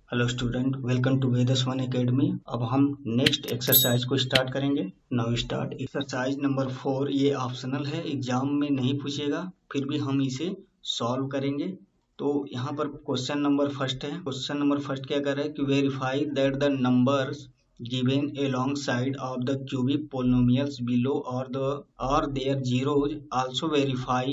Hello student, welcome to Vedas one academy. अब हम next exercise को स्टार्ट करेंगे। Now start exercise number 4। ये ऑप्शनल है, एग्जाम में नहीं पूछेगा, फिर भी हम इसे सॉल्व करेंगे। तो यहाँ पर क्वेश्चन नंबर फर्स्ट है। क्वेश्चन नंबर फर्स्ट क्या कर रहा है कि verify that the numbers given alongside of the cubic polynomials below or their zeros also verify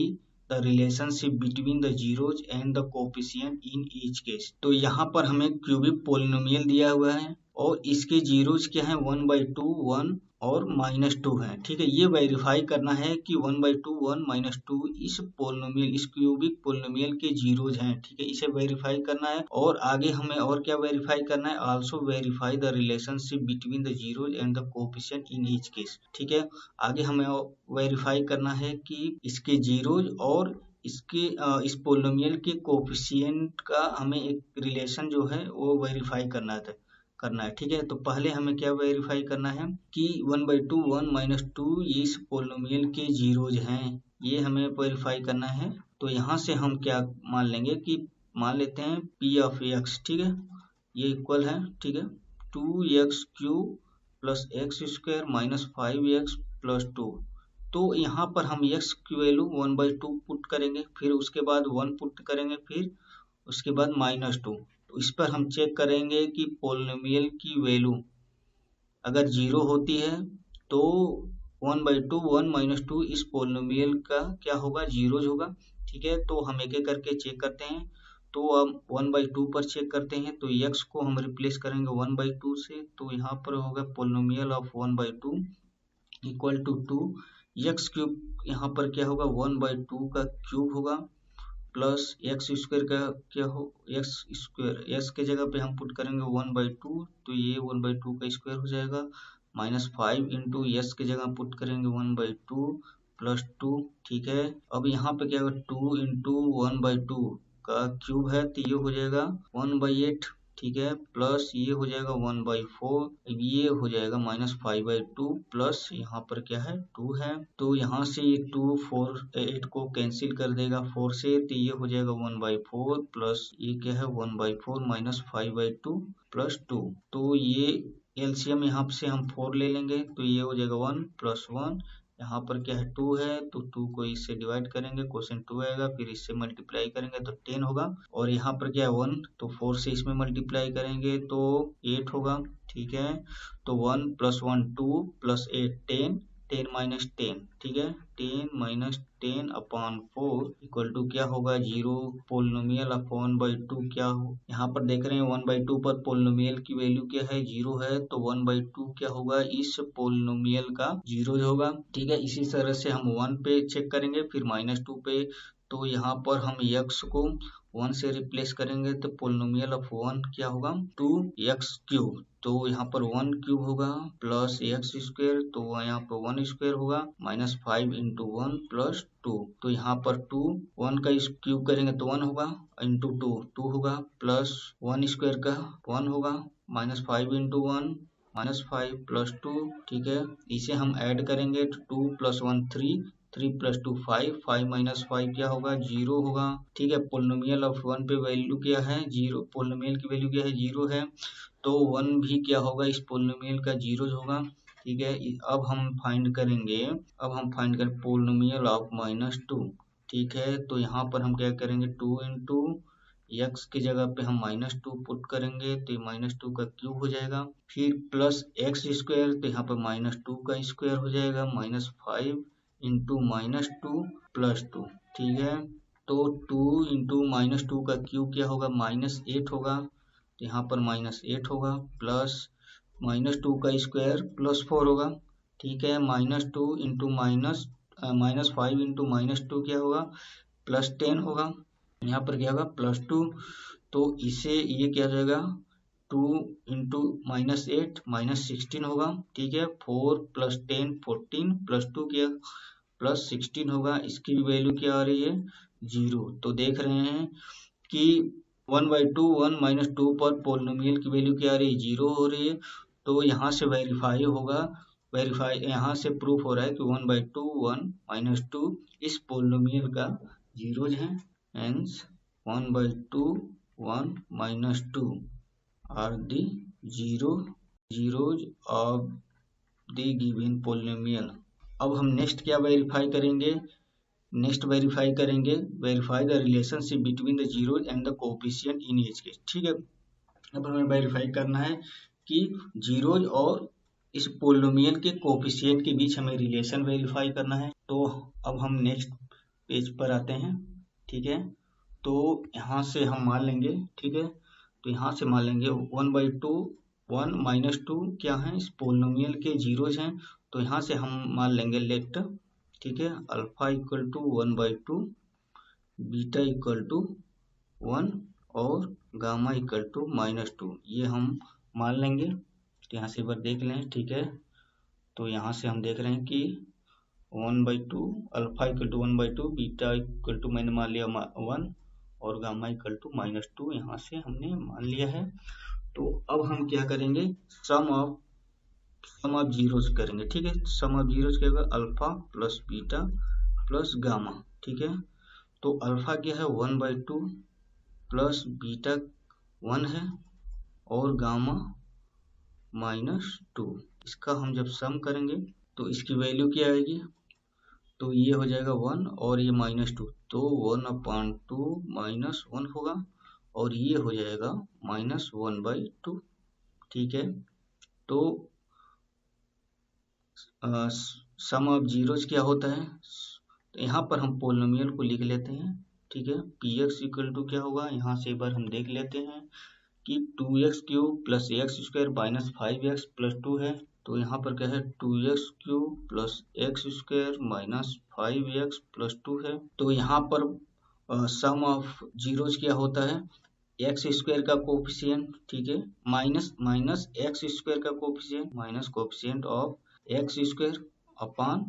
the relationship between the zeros and the coefficient in each case। तो यहाँ पर हमें क्यूबिक पोलिनोमियल दिया हुआ है और इसके जीरोज क्या है 1/2 1 और -2 है। ठीक है, ये वेरीफाई करना है कि 1/2 1 -2 इस पोलिनोमियल इस क्यूबिक पोलिनोमियल के जीरोज हैं। ठीक है, इसे वेरीफाई करना है और आगे हमें और क्या वेरीफाई करना है, also verify the relationship between the zeros and the coefficient in each case. ठीक है, आगे हमें वेरीफाई करना है कि इसके जीरोज और इसके इस पोलिनोमियल के कोएफिशिएंट का हमें एक रिलेशन जो है वो वेरीफाई करना है। ठीक है, तो पहले हमें क्या वेरीफाई करना है कि 1/2 1 -2 ये इस पोलिनोमियल के जीरोज हैं, ये हमें वेरीफाई करना है। तो यहाँ से हम क्या मान लेंगे कि मान लेते हैं p ऑफ x। ठीक है, ये इक्वल है, ठीक है, 2x³ plus x square minus 5x plus 2। तो यहाँ पर हम x की वैल्यू 1/2 पुट करेंगे, फिर उसके बाद 1 पुट करेंगे, फिर उसके बाद -2। तो इस पर हम चेक करेंगे कि पोलिनोमियल की वैल्यू अगर 0 होती है तो 1/2 1 -2 इस पोलिनोमियल का क्या होगा, जीरोज होगा। ठीक है, तो हम एक एक करके चेक करते हैं। तो अब 1/2 पर चेक करते हैं, तो x को हम रिप्लेस करेंगे 1/2 से। तो यहाँ पर होगा polynomial of 1/2 equal to 2 x cube. यहाँ पर क्या होगा 1/2 का क्यूब होगा प्लस एक्स स्क्वायर का क्या हो एक्स स्क्वायर, एक्स के जगह पे हम पुट करेंगे 1/2, तो ये 1/2 का स्क्वायर हो जाएगा माइनस 5 इंटू एक्स के जगह पुट करेंगे 1/2 प्लस 2। ठीक है, अब यहाँ पे क्या होगा 2 इंटू 1/2 का क्यूब है, तो ये हो जाएगा 1/8। ठीक है, प्लस ये हो जाएगा 1/4, ये हो जाएगा -5/2 प्लस यहाँ पर क्या है 2 है। तो यहाँ से ये 2 4 8 को कैंसिल कर देगा 4 से, तो ये हो जाएगा 1/4 प्लस ये क्या है 1/4 माइनस 5/2 प्लस 2। तो ये एलसीएम यहाँ से हम 4 ले लेंगे, तो ये हो जाएगा 1 प्लस 1। यहाँ पर क्या है 2 है, तो 2 को इससे डिवाइड करेंगे, क्वेश्चन 2 आएगा, फिर इससे मल्टीप्लाई करेंगे तो 10 होगा। और यहाँ पर क्या है 1, तो 4 से इसमें मल्टीप्लाई करेंगे तो 8 होगा। ठीक है, तो 1 प्लस 1 2 प्लस 8 10 10 माइनस 10। ठीक है, 10 माइनस 10 अपॉन 4 इक्वल टू क्या होगा 0। पोलिनोमियल ऑफ 1/2 क्या हो, यहाँ पर देख रहे हैं 1/2 पर पोलिनोमियल की वैल्यू क्या है 0 है, तो 1/2 क्या होगा इस पोलिनोमियल का 0 होगा। ठीक है, इसी तरह से हम 1 पे चेक करेंगे, फिर -2 पे। तो यहाँ पर हम x को 1 से रिप्लेस करेंगे, तो पोलिनोमियल ऑफ 1 क्या होगा 2x³। तो यहाँ पर 1 क्यूब होगा प्लस एक्स स्क्वायर, तो यहाँ पर 1 स्क्वायर होगा माइनस 5 इंटू 1 प्लस 2। तो यहाँ पर 2 1 का क्यूब करेंगे तो 1 होगा इंटू 2 2 होगा प्लस 1 स्क्वायर का 1 होगा माइनस 5 इंटू 1 -5 प्लस 2। ठीक है, इसे हम ऐड करेंगे तो 2 प्लस 1 3 3 प्लस 2 5 5 माइनस 5 क्या होगा 0 होगा। ठीक है, पोलिनोमियल ऑफ 1 पे वैल्यू क्या है 0, पोलिनोमियल की वैल्यू क्या है 0 है, तो 1 भी क्या होगा इस पोलिनोमियल का 0 होगा। ठीक है, अब हम फाइंड करेंगे पोलिनोमियल ऑफ -2। ठीक है, तो यहाँ पर हम क्या करेंगे 2 इंटू एक्स की जगह पे हम -2 पुट करेंगे, तो -2 का क्यूब हो जाएगा, फिर प्लस एक्स स्क्वायर, तो यहाँ पर -2 का स्क्वायर हो जाएगा -5 इंटू -2 प्लस 2। ठीक है, तो 2 इंटू -2 का क्यूब क्या होगा -8 होगा, तो यहाँ पर -8 होगा प्लस -2 का स्क्वायर प्लस 4 होगा। ठीक है, -2 इंटू -5 इंटू -2 क्या होगा प्लस 10 होगा, यहाँ पर क्या होगा +2। तो इसे ये क्या हो जाएगा 2 इंटू -8 -16 होगा। ठीक है, 4 प्लस 10 14 प्लस 2 क्या प्लस 16 होगा, इसकी वैल्यू क्या आ रही है 0। तो देख रहे हैं कि 1/2 1 -2 पर पोलिनोमियल की वैल्यू क्या आ रही है 0 हो रही है। तो यहाँ से यहाँ से प्रूफ हो रहा है कि 1/2 1 -2 इस पोलिनोमियल का जीरोज है, hence 1/2 1 -2 are the zeros of the given polynomial. अब हम नेक्स्ट क्या वेरीफाई करेंगे, verify the relationship between the zeros and the coefficient in each case. ठीक है, अब हमें वेरीफाई करना है कि जीरोज और इस पॉलिनोमियल के कोएफिशिएंट के बीच हमें रिलेशन वेरीफाई करना है। तो अब हम नेक्स्ट पेज पर आते हैं। ठीक है, तो यहाँ से हम मान लेंगे, ठीक है, तो यहाँ से मान लेंगे 1/2 1 - 2 क्या है, इस पॉलिनोमियल के जीरोज हैं। तो यहाँ से हम मान लेंगे लेट, ठीक है, alpha equal to 1/2, beta equal to 1 और गामा इक्वल टू -2, ये हम मान लेंगे। तो यहाँ से एक बार देख लें। ठीक है, तो यहाँ से हम देख रहे हैं कि 1/2 alpha equal to 1/2, beta equal to मैंने मान लिया 1 और गामा इक्वल टू -2, यहाँ से हमने मान लिया है। तो अब हम क्या करेंगे, सम ऑफ जीरोज करेंगे। ठीक है, सम ऑफ जीरोज क्या होगा, alpha plus beta plus gamma. ठीक है, तो अल्फा क्या है 1/2 प्लस बीटा 1 है और गामा -2। इसका हम जब सम करेंगे तो इसकी वैल्यू क्या आएगी, तो ये हो जाएगा 1 और ये -2, तो 1/2 -1 होगा और ये हो जाएगा -1/2। ठीक है, तो सम ऑफ जीरोज क्या होता है, तो यहाँ पर हम पॉलिनोमियल को लिख लेते हैं। ठीक है, px इक्वल टू क्या होगा, यहाँ से एक बार हम देख लेते हैं कि 2x³ plus x² minus 5x plus 2 है। तो यहाँ पर क्या है 2x³ plus x² minus 5x plus 2 है। तो यहाँ पर सम ऑफ जीरोज क्या होता है, x² का कोफिशिएंट, ठीक है, माइनस x² का coefficient minus coefficient of x² upon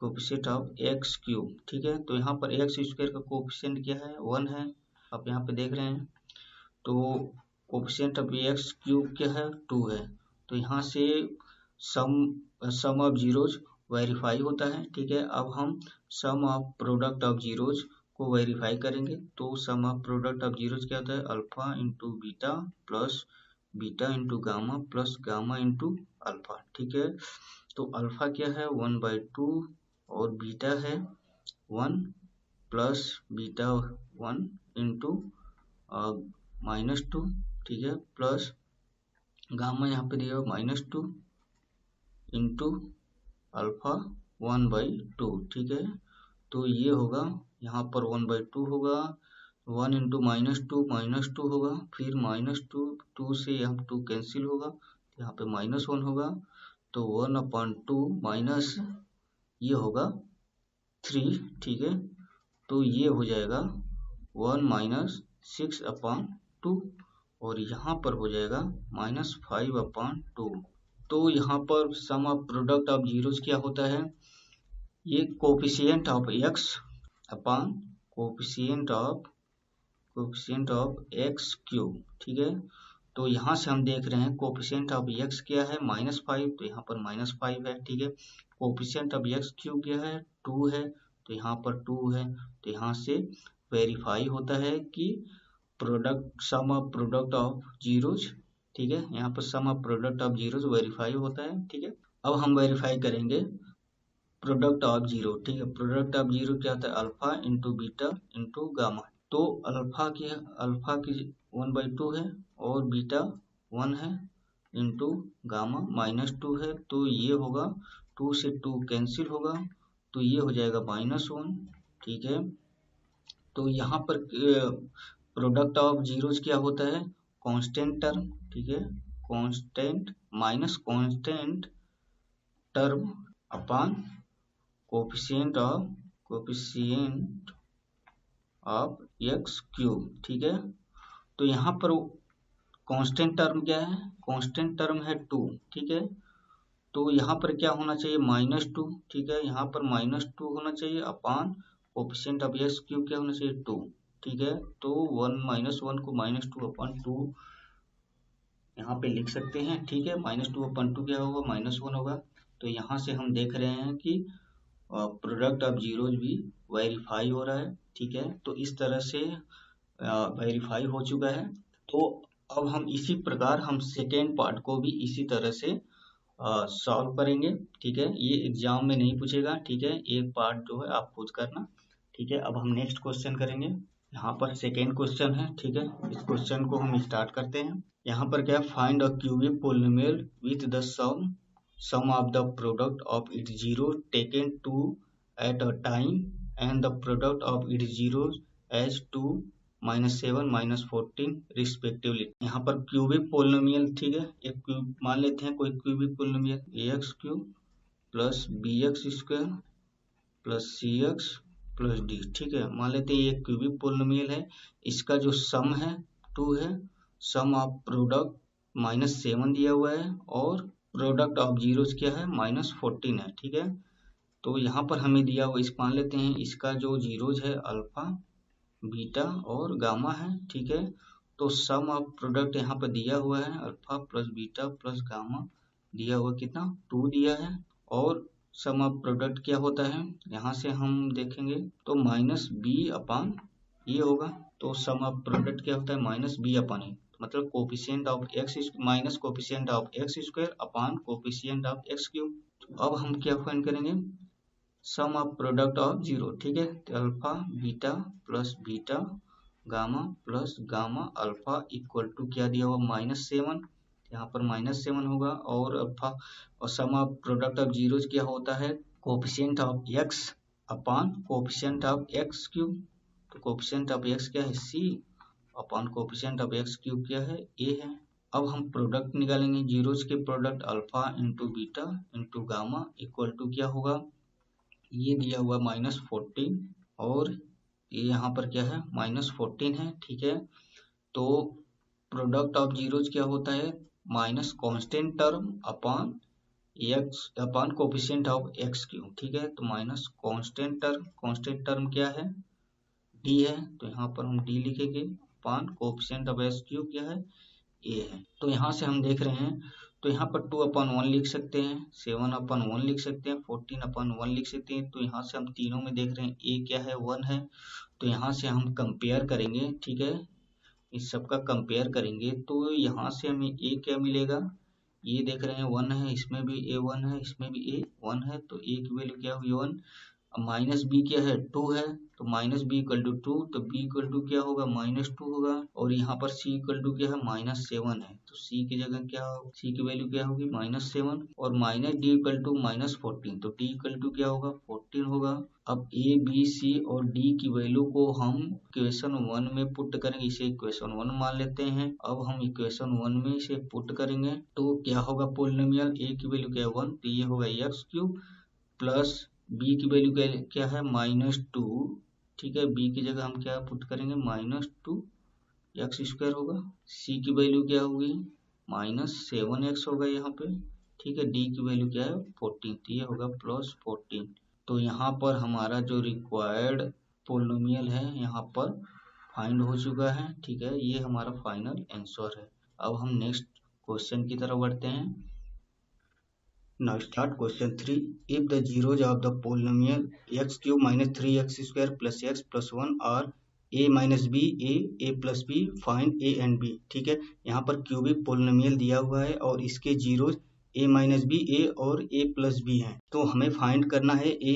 coefficient of x³। ठीक है, तो यहाँ पर x² का कोफिशिएंट क्या है 1 है, आप यहाँ पे देख रहे हैं। तो कोफिशिएंट ऑफ x³ क्या है 2 है। तो यहाँ से सम ऑफ जीरोज वेरीफाई होता है। ठीक है, अब हम सम ऑफ प्रोडक्ट ऑफ जीरोज को वेरीफाई करेंगे। तो सम ऑफ प्रोडक्ट ऑफ जीरोज क्या होता है, alpha into beta plus beta into gamma plus gamma into alpha. ठीक है, तो अल्फा क्या है 1/2 और बीटा है 1 प्लस बीटा 1 इंटू -2। ठीक है, प्लस गामा यहाँ पे दिया -2 इंटू अल्फा 1/2। ठीक है, तो ये होगा यहाँ पर 1/2 होगा, 1 इंटू -2 होगा, फिर -2 से यहाँ 2 कैंसिल होगा, यहाँ पे -1 होगा। तो 1/2 माइनस ये होगा 3। ठीक है, तो ये हो जाएगा 1 - 6/2 और यहाँ पर हो जाएगा -5/2। तो यहाँ पर sum of product of zeros क्या होता है, ये coefficient of x upon coefficient of x³। ठीक है, तो यहाँ से हम देख रहे हैं कोफिशिएंट ऑफ x क्या है -5, तो यहाँ पर -5 है। ठीक है, कोफिशिएंट ऑफ x³ क्या है 2 है, तो यहाँ पर 2 है। तो यहाँ से वेरीफाई होता है कि sum of product of zeros. ठीक है, यहाँ पर sum of product of zeros verify होता है। ठीक है, अब हम वेरीफाई करेंगे प्रोडक्ट ऑफ जीरो। ठीक है, प्रोडक्ट ऑफ जीरो क्या होता है, alpha into beta into gamma. तो अल्फा की 1/2 है और बीटा 1 है इंटू गामा -2 है। तो ये होगा 2 से 2 कैंसिल होगा, तो ये हो जाएगा -1। ठीक है, तो यहाँ पर प्रोडक्ट ऑफ जीरोज क्या होता है, कांस्टेंट टर्म। ठीक है, constant minus constant term upon coefficient of x³। ठीक है, तो यहाँ पर कांस्टेंट टर्म क्या है, कांस्टेंट टर्म है 2। ठीक है, तो यहाँ पर क्या होना चाहिए -2। ठीक है, यहाँ पर -2 होना चाहिए अपॉन कोफिशिएंट ऑफ x³ क्या होना चाहिए 2। ठीक है, तो 1 - 1 को -2/2 यहाँ पे लिख सकते हैं। ठीक है, -2/2 क्या होगा -1 होगा। तो यहाँ से हम देख रहे हैं कि प्रोडक्ट ऑफ जीरोज भी वेरीफाई हो रहा है। ठीक है, तो इस तरह से वेरीफाई हो चुका है। तो अब हम इसी प्रकार हम सेकेंड पार्ट को भी इसी तरह से सॉल्व करेंगे। ठीक है, ये एग्जाम में नहीं पूछेगा। ठीक है, एक पार्ट जो है आप खुद करना। ठीक है, अब हम नेक्स्ट क्वेश्चन करेंगे। यहाँ पर सेकेंड क्वेश्चन है। ठीक है, इस क्वेश्चन को हम स्टार्ट करते हैं। यहाँ पर क्या है, find a cubic polynomial with the sum of the product of its zero taken two at a time and the product of its zero as two -7 -14 respectively. यहाँ पर क्यूबिक पोलिनोमियल, ठीक है, एक क्यूब मान लेते हैं, कोई cubic polynomial ax cube plus bx square plus cx plus D. ठीक है, मान लेते हैं ये क्यूबिक पोलिनोमियल है। इसका जो सम है 2 है, सम ऑफ प्रोडक्ट -7 दिया हुआ है और प्रोडक्ट ऑफ जीरोस क्या है -14 है। ठीक है, तो यहाँ पर हमें दिया हुआ, इस मान लेते हैं इसका जो जीरोज है अल्फा बीटा और गामा है। ठीक है, तो सम ऑफ प्रोडक्ट यहाँ पर दिया हुआ है alpha plus beta plus gamma, दिया हुआ कितना 2 दिया है। और सम ऑफ प्रोडक्ट क्या होता है, यहाँ से हम देखेंगे तो -b अपान ये होगा। तो सम ऑफ प्रोडक्ट क्या होता है -b अपान ए, मतलब coefficient of x minus coefficient of x square upon coefficient of x cube. अब हम क्या फाइंड करेंगे, sum of product of zero. ठीक है, तो alpha beta plus beta gamma plus gamma alpha equal to क्या दिया हुआ -7, यहाँ पर -7 होगा। और अल्फा और सम ऑफ प्रोडक्ट ऑफ जीरोज क्या होता है, coefficient of x upon coefficient of x cube. तो कोफिशिएंट ऑफ एक्स क्या है c upon coefficient of x cube क्या है a है। अब हम प्रोडक्ट निकालेंगे, जीरोज के product alpha into beta into gamma equal to क्या होगा, ये दिया हुआ -14 और ये यहाँ पर क्या है -14 है। ठीक है, तो प्रोडक्ट ऑफ जीरोज क्या होता है minus constant term upon x upon coefficient of x cube. ठीक है, तो माइनस कांस्टेंट टर्म क्या है डी है, तो यहाँ पर हम डी लिखेंगे अपान कोफिशिएंट ऑफ एक्स क्यूब क्या है ए है। तो यहाँ से हम देख रहे हैं, तो यहाँ पर 2/1 लिख सकते हैं, 7/1 लिख सकते हैं, 14/1 लिख सकते हैं। तो यहाँ से हम तीनों में देख रहे हैं a क्या है 1 है, तो यहाँ से हम कंपेयर करेंगे। ठीक है, इस सब का कंपेयर करेंगे तो यहाँ से हमें a क्या मिलेगा, ये देख रहे हैं 1 है, इसमें भी a 1 है, इसमें भी a 1 है, तो a की वैल्यू क्या हुई 1। माइनस b क्या है 2 है, तो माइनस b इक्वल टू 2, तो b इक्वल टू क्या होगा -2 होगा। और यहाँ पर c इक्वल टू क्या है -7 है, तो c की जगह क्या होगा, c की वैल्यू क्या होगी -7 और माइनस d इक्वल टू -14, तो d इक्वल टू क्या होगा 14 होगा। अब a b c और d की वैल्यू को हम इक्वेशन 1 में पुट करेंगे, इसे इक्वेशन 1 मान लेते हैं। अब हम इक्वेशन 1 में इसे पुट करेंगे तो क्या होगा, पोलिनोमियल a की वैल्यू क्या है 1, तो ये होगा एक्स क्यूब प्लस b की वैल्यू क्या है -2। ठीक है, b की जगह हम क्या पुट करेंगे -2 एक्स स्क्वायर होगा। c की वैल्यू क्या होगी -7x होगा यहाँ पे। ठीक है, d की वैल्यू क्या है 14, तो ये होगा +14। तो यहाँ पर हमारा जो रिक्वायर्ड पोलिनोमियल है यहाँ पर फाइंड हो चुका है। ठीक है, ये हमारा फाइनल आंसर है। अब हम नेक्स्ट क्वेश्चन की तरफ बढ़ते हैं। Now start question 3. If the zeros of the polynomial x cube minus 3x square plus x plus 1 are a minus b, a plus b, find a and b. ठीक है, यहाँ पर क्यूबिक पोलिनोमियल दिया हुआ है और इसके zeros a minus b, a और a प्लस बी हैं, तो हमें फाइंड करना है a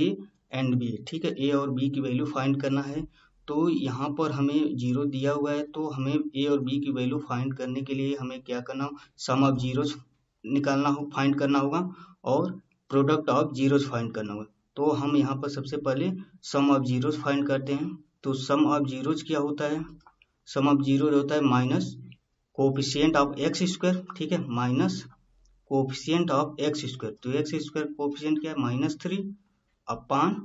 एंड b। ठीक है, a और b की वैल्यू फाइंड करना है। तो यहाँ पर हमें जीरो दिया हुआ है, तो हमें a और b की वैल्यू फाइंड करने के लिए हमें क्या करना, सम ऑफ जीरोज निकालना हो, फाइंड करना होगा और प्रोडक्ट ऑफ जीरोज फाइंड करना होगा। तो हम यहाँ पर सबसे पहले सम ऑफ जीरोज फाइंड करते हैं। तो सम ऑफ जीरोज क्या होता है, सम ऑफ जीरोज होता है minus coefficient of x square. ठीक है, minus coefficient of x square, तो एक्स स्क्वायर कोफिशिएंट क्या है -3 अपान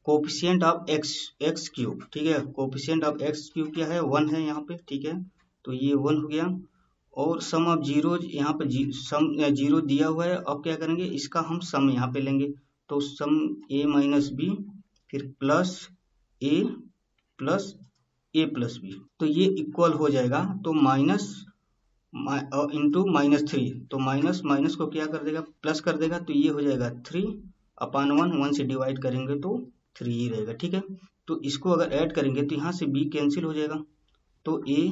कोफिशिएंट ऑफ एक्स क्यूब। ठीक है, कोफिशिएंट ऑफ एक्स क्यूब क्या है 1 है यहाँ पे। ठीक है, तो ये 1 हो गया। और सम ऑफ जीरोज यहाँ पे सम जीरो दिया हुआ है, अब क्या करेंगे इसका हम सम यहाँ पे लेंगे, तो सम a माइनस बी फिर प्लस a प्लस बी, तो ये इक्वल हो जाएगा। तो माइनस इंटू -3, तो माइनस को क्या कर देगा प्लस कर देगा, तो ये हो जाएगा 3/1, 1 से डिवाइड करेंगे तो 3 ही रहेगा। ठीक है, तो इसको अगर ऐड करेंगे तो यहाँ से b कैंसिल हो जाएगा, तो a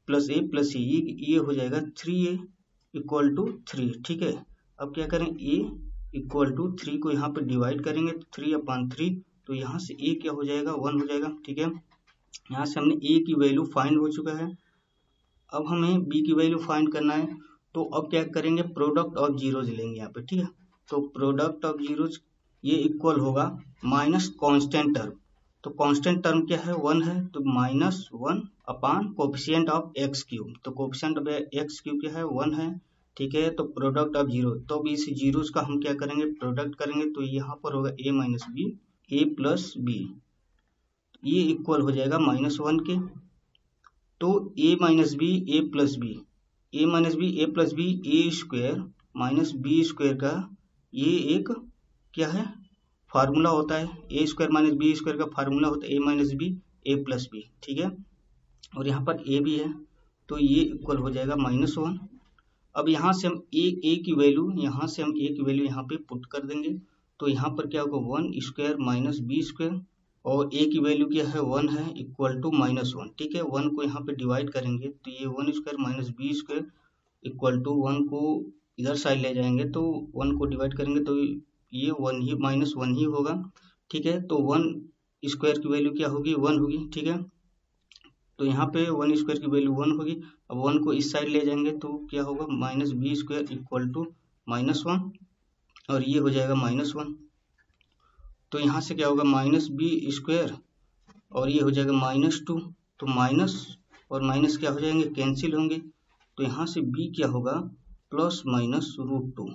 प्लस ए प्लस सी, ये हो जाएगा 3a इक्वल टू 3। ठीक है, अब क्या करें, a इक्वल टू 3 को यहाँ पे डिवाइड करेंगे तो 3/3, तो यहाँ से a क्या हो जाएगा, 1 हो जाएगा। ठीक है, यहाँ से हमने a की वैल्यू फाइंड हो चुका है। अब हमें b की वैल्यू फाइंड करना है, तो अब क्या करेंगे, प्रोडक्ट ऑफ जीरोज लेंगे यहाँ पे। ठीक है, तो प्रोडक्ट ऑफ जीरोज ये इक्वल होगा माइनस कांस्टेंट टर्म। तो कांस्टेंट टर्म क्या है, 1 है, तो -1 upon coefficient of x cube. तो कोफिशिएंट ऑफ एक्स क्यूब क्या है, 1 है। ठीक है, तो प्रोडक्ट ऑफ जीरो, तो अब इस जीरोज का हम क्या करेंगे, प्रोडक्ट करेंगे, तो यहाँ पर होगा a minus b, a plus b, ये इक्वल हो जाएगा -1 के। तो a minus b a plus b, a minus b a plus b, a square minus b square का ये एक क्या है, फार्मूला होता है। A square minus b square का फार्मूला होता है a minus b a plus b. ठीक है, और यहाँ पर ए भी है, तो ये इक्वल हो जाएगा -1। अब यहाँ से हम ए की वैल्यू, यहाँ से हम ए की वैल्यू यहाँ पे पुट कर देंगे, तो यहाँ पर क्या होगा, 1 स्क्वायर माइनस बी स्क्वायर, और a की वैल्यू क्या है, 1 है, इक्वल टू -1। ठीक है, 1 को यहाँ पे डिवाइड करेंगे तो ये 1 square minus b square equal to 1 को इधर साइड ले जाएंगे तो 1 को डिवाइड करेंगे तो ये 1 ही -1 ही होगा। ठीक है, तो 1 स्क्वायर की वैल्यू क्या होगी, 1 होगी। ठीक है, तो यहाँ पे 1 स्क्वायर की वैल्यू 1 होगी। अब 1 को इस साइड ले जाएंगे तो क्या होगा, minus b square equal to -1, और ये हो जाएगा -1। तो यहाँ से क्या होगा, माइनस बी स्क्वायर, और ये हो जाएगा -2, तो माइनस और माइनस क्या हो जाएंगे, कैंसिल होंगे, तो यहाँ से b क्या होगा, ±√2।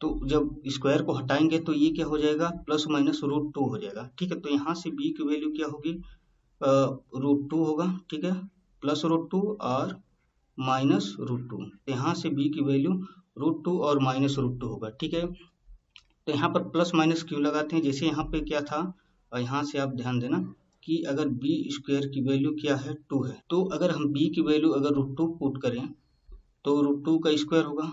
तो जब स्क्वायर को हटाएंगे तो ये क्या हो जाएगा, ±√2 हो जाएगा। ठीक है, तो यहाँ से b की वैल्यू क्या होगी, √2 होगा। ठीक है, +√2 और -√2, यहाँ से b की वैल्यू √2 और -√2 होगा। ठीक है, तो यहाँ पर प्लस माइनस क्यों लगाते हैं, जैसे यहाँ पे क्या था, और यहाँ से आप ध्यान देना कि अगर बी स्क्वायर की वैल्यू क्या है, 2 है, तो अगर हम b की वैल्यू अगर √2 पुट करें तो √2 का स्क्वायर होगा,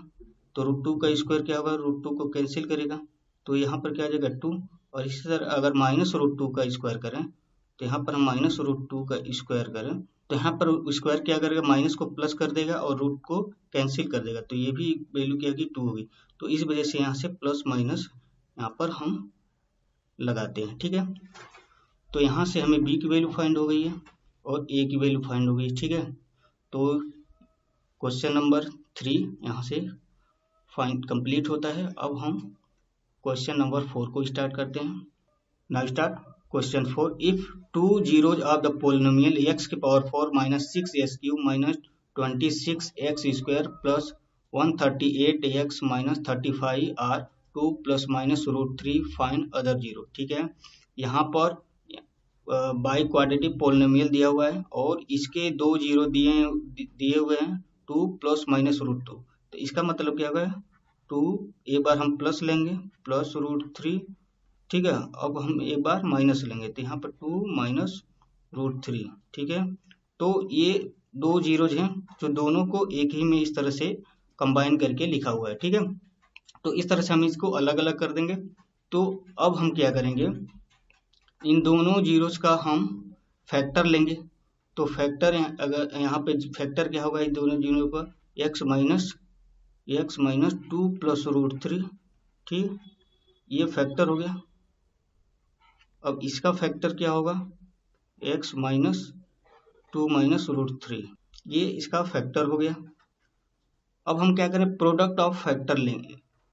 तो √2 का स्क्वायर क्या होगा, √2 को कैंसिल करेगा, तो यहाँ पर क्या आ जाएगा 2, और इसी तरह अगर -√2 का स्क्वायर करें तो यहाँ पर हम -√2 का स्क्वायर करें तो यहाँ पर स्क्वायर क्या करेगा, माइनस को प्लस कर देगा और रूट को कैंसिल कर देगा, तो ये भी वैल्यू क्या होगी, 2 होगी। तो इस वजह से यहाँ से प्लस माइनस यहाँ पर हम लगाते हैं। ठीक है, तो यहाँ से हमें b की वैल्यू फाइंड हो गई है और a की वैल्यू फाइंड हो गई। ठीक है, तो क्वेश्चन नंबर 3 यहाँ से फाइंड कंप्लीट होता है। अब हम क्वेश्चन नंबर 4 को स्टार्ट करते हैं। Now start question 4। If 2 zeros of the polynomial x की power 4 -6s cube minus 26x square plus 138x minus 35 are 2 ± √3 find other zero. ठीक है, यहाँ पर बाई क्वाड्रेटिक पोलिनोमियल दिया हुआ है और इसके 2 जीरो दिए हुए हैं, 2 ± √2। तो इसका मतलब क्या होगा, 2 एक बार हम प्लस लेंगे +√3। ठीक है, अब हम एक बार माइनस लेंगे तो यहाँ पर 2 - √3। ठीक है, तो ये 2 जीरोज हैं जो दोनों को एक ही में इस तरह से कंबाइन करके लिखा हुआ है। ठीक है, तो इस तरह से हम इसको अलग अलग कर देंगे। तो अब हम क्या करेंगे, इन दोनों जीरोज का हम फैक्टर लेंगे। तो फैक्टर अगर यहाँ पे फैक्टर क्या होगा, इन दोनों जीरो का x - 2 + √3। ठीक, ये फैक्टर हो गया। अब इसका फैक्टर क्या होगा, x - 2 - √3, ये इसका फैक्टर हो गया। अब हम क्या करें, प्रोडक्ट ऑफ फैक्टर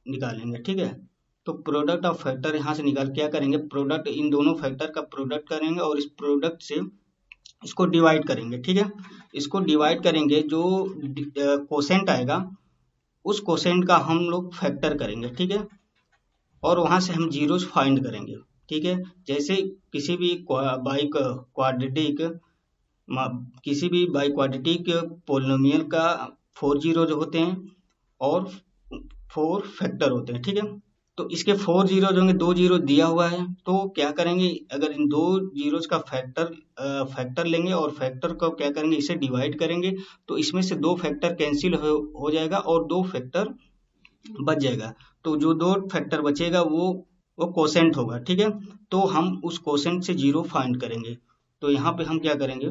निकालेंगे। ठीक है, तो प्रोडक्ट ऑफ फैक्टर यहाँ से निकाल क्या करेंगे, प्रोडक्ट इन दोनों फैक्टर का प्रोडक्ट करेंगे और इस प्रोडक्ट से इसको डिवाइड करेंगे। ठीक है, इसको डिवाइड करेंगे, जो कोसेंट आएगा उस कोसेंट का हम लोग फैक्टर करेंगे। ठीक है, और वहां से हम जीरोस फाइंड करेंगे। ठीक है, जैसे किसी भी बाई क्वाड्रेटिक पोलिनोमियल का 4 जीरोज होते हैं और 4 फैक्टर होते हैं। ठीक है, तो इसके 4 जीरोज होंगे, 2 जीरो दिया हुआ है, तो क्या करेंगे, अगर इन 2 जीरोज का फैक्टर लेंगे और फैक्टर को क्या करेंगे, इसे डिवाइड करेंगे, तो इसमें से 2 फैक्टर कैंसिल हो जाएगा और 2 फैक्टर बच जाएगा। तो जो 2 फैक्टर बचेगा वो कोसेंट होगा। ठीक है, तो हम उस कोसेंट से जीरो फाइंड करेंगे। तो यहाँ पे हम क्या करेंगे,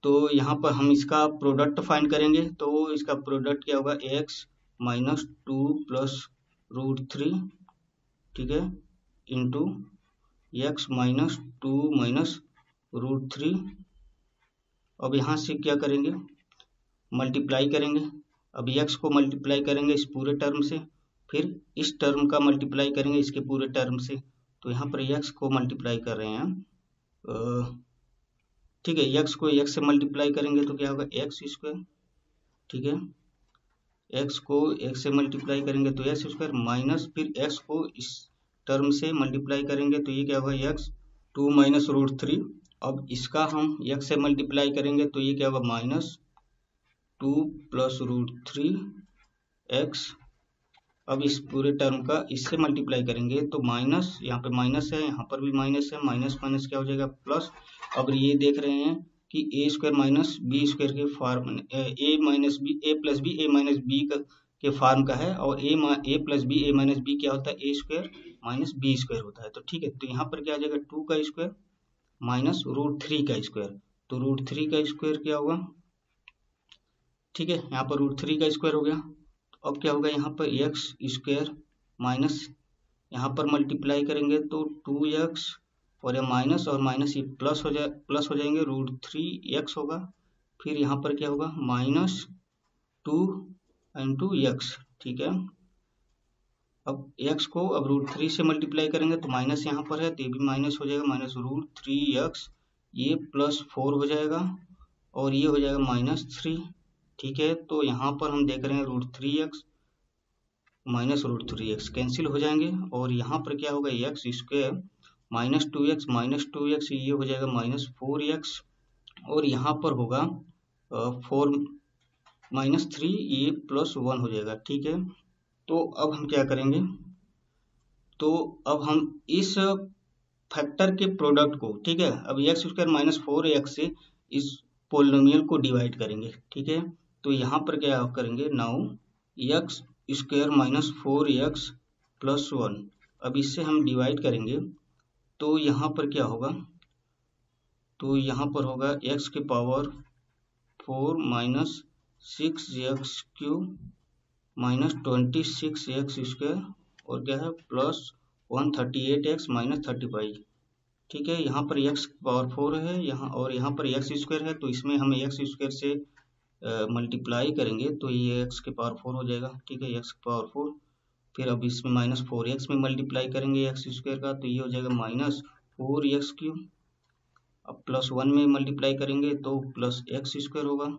तो यहाँ पर हम इसका प्रोडक्ट फाइंड करेंगे। तो इसका प्रोडक्ट क्या होगा, x माइनस 2 प्लस रूट 3, ठीक है, into x minus 2 minus root 3। अब यहाँ से क्या करेंगे, मल्टीप्लाई करेंगे। अब x को मल्टीप्लाई करेंगे इस पूरे टर्म से, फिर इस टर्म का मल्टीप्लाई करेंगे इसके पूरे टर्म से। तो यहाँ पर x को मल्टीप्लाई कर रहे हैं, ठीक है, x को x से मल्टीप्लाई करेंगे तो क्या होगा, एक्स स्क्वायर, ठीक है, x को x से मल्टीप्लाई करेंगे तो एक्स स्क्वायर, माइनस फिर x को इस टर्म से मल्टीप्लाई करेंगे तो ये क्या होगा, x 2 माइनस रूट 3। अब इसका हम x से मल्टीप्लाई करेंगे तो ये क्या होगा, माइनस 2 प्लस रूट 3 x। अब इस पूरे टर्म का इससे मल्टीप्लाई करेंगे तो माइनस, यहाँ पे माइनस है, यहाँ पर भी माइनस है, माइनस माइनस क्या हो जाएगा, प्लस। अब ये देख रहे हैं कि ए स्क्वायर माइनस बी स्क्वायर के form, A minus b, a plus b, a minus B के फॉर्म का है, और ए plus b, a minus B क्या होता है, a square minus b square होता है। तो ठीक है, तो यहाँ पर क्या आ जाएगा, 2 का स्क्वायर माइनस रूट 3 का स्क्वायर। तो रूट 3 का स्क्वायर क्या होगा, ठीक है, यहाँ पर रूट 3 का स्क्वायर हो गया। अब क्या होगा, यहाँ पर एक्स स्क्वायर माइनस, यहाँ पर मल्टीप्लाई करेंगे तो 2x, और ये माइनस और माइनस ये प्लस हो जाएंगे, रूट 3x होगा। फिर यहाँ पर क्या होगा, माइनस 2 इंटू एक्स, ठीक है। अब x को अब रूट 3 से मल्टीप्लाई करेंगे तो माइनस यहाँ पर है तो ये भी माइनस हो जाएगा, माइनस रूट 3x, ये प्लस 4 हो जाएगा, और ये हो जाएगा माइनस 3, ठीक है। तो यहाँ पर हम देख रहे हैं root 3x minus root 3x cancel हो जाएंगे, और यहाँ पर क्या होगा, एक्स स्क्वायर माइनस 2x ये हो जाएगा माइनस 4x, और यहाँ पर होगा 4 माइनस 3, ये प्लस 1 हो जाएगा, ठीक है। तो अब हम क्या करेंगे, तो अब हम इस फैक्टर के प्रोडक्ट को, ठीक है, अब एक्स स्क्वायर माइनस 4x से इस पोलिनोमियल को डिवाइड करेंगे, ठीक है। तो यहाँ पर क्या करेंगे, now x square minus 4x plus 1, अब इससे हम डिवाइड करेंगे तो यहाँ पर क्या होगा, तो यहाँ पर होगा x के power 4 minus 6x cube minus 26x square, और क्या है, प्लस 138x माइनस 35, ठीक है। यहाँ पर x पावर 4 है यहाँ, और यहाँ पर x स्क्वायर है, तो इसमें हम x स्क्वायर से मल्टीप्लाई करेंगे तो ये x के पावर 4 हो जाएगा, ठीक है, x के पावर 4। फिर अब इसमें माइनस 4x में मल्टीप्लाई करेंगे x स्क्वायर का तो ये हो जाएगा माइनस 4x क्यूब। अब प्लस 1 में मल्टीप्लाई करेंगे तो प्लस x स्क्वायर होगा,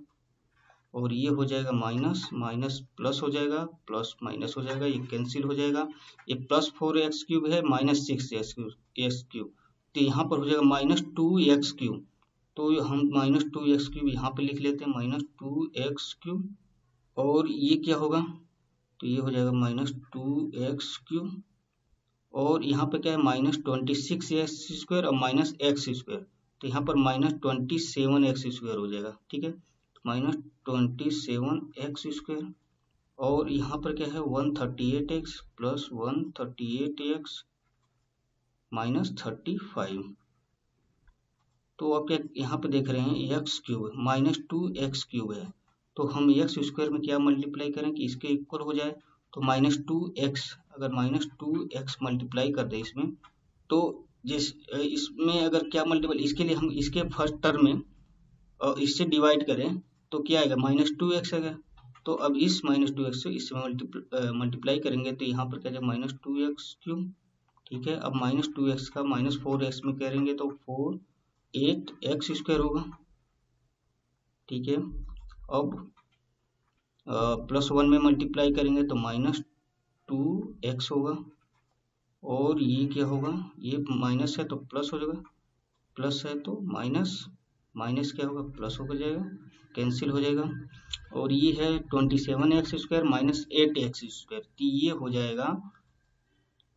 और ये हो जाएगा माइनस माइनस प्लस हो जाएगा, प्लस माइनस हो जाएगा, ये कैंसिल हो जाएगा। ये प्लस 4x क्यूब है माइनस 6x क्यूब, तो यहाँ पर हो जाएगा माइनस 2x क्यूब। तो हम माइनस 2x क्यूब यहाँ पे लिख लेते हैं, माइनस 2x क्यूब, और ये क्या होगा, तो ये हो जाएगा माइनस 2x क्यूब, और यहाँ पे क्या है, माइनस 26x स्क्वायर और माइनस x स्क्वायर, तो यहाँ पर माइनस 27x स्क्वायर हो जाएगा, ठीक है, माइनस 27x स्क्वायर, और यहाँ पर क्या है, 138x प्लस 138x माइनस 35। तो आप क्या यहाँ पे देख रहे हैं, x cube minus 2x cube है, तो हम एक्स स्क्वायर में क्या मल्टीप्लाई करें कि इसके इक्वल हो जाए, तो माइनस 2x, अगर माइनस 2x मल्टीप्लाई कर दे इसमें, तो जिस इसमें अगर क्या मल्टीपल, इसके लिए हम इसके फर्स्ट टर्म में इससे डिवाइड करें तो क्या आएगा, माइनस 2x आएगा। तो अब इस माइनस 2x से इससे मल्टीप्लाई करेंगे तो यहाँ पर क्या जाएगा, माइनस 2x क्यूब, ठीक है। अब माइनस 2x का माइनस 4x में करेंगे तो 8x स्क्वायर होगा, ठीक है। अब प्लस 1 में मल्टीप्लाई करेंगे तो माइनस 2x होगा, और ये क्या होगा, ये माइनस है तो प्लस हो जाएगा, प्लस है तो माइनस, माइनस क्या होगा, प्लस हो जाएगा, कैंसिल हो जाएगा। और ये है 27x square minus 8x square, तो ये हो जाएगा